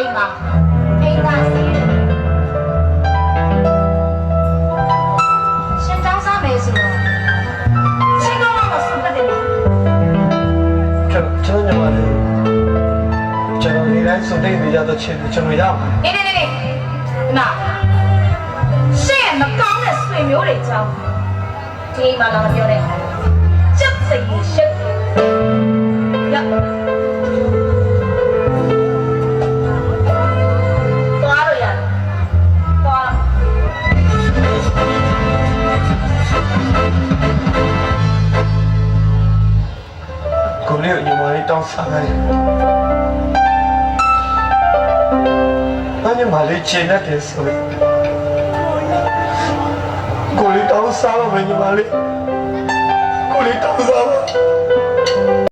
အိမ်မှာအိမ်သားစီးရှင်တောင်းစားမယ်ဆိုတော့ရှင်ကောင်းတော့ဆုံးဖြတ်တယ်ကျွန်တော်ညီမလေးကျွန်တော်နေတိုင်းစုံနေရတဲ့ချင်းကျွန်တော်ရအောင်နေနာရှင့်မကောင်းတဲ့ဆွေမျိုးတွေကြောင်းဒီမှာလာမပြောနဲ့ကျက်စိတ်ရှက်ရသွားလို့ရတယ်သွားကိုလေးညီမလေးတောင်းစားတယ်။ညီမလေးချင်တဲ့ဆိုကိုလေးတောင်းစားပါမယ်ညီမလေးကိုလေးတောင်းစားပါ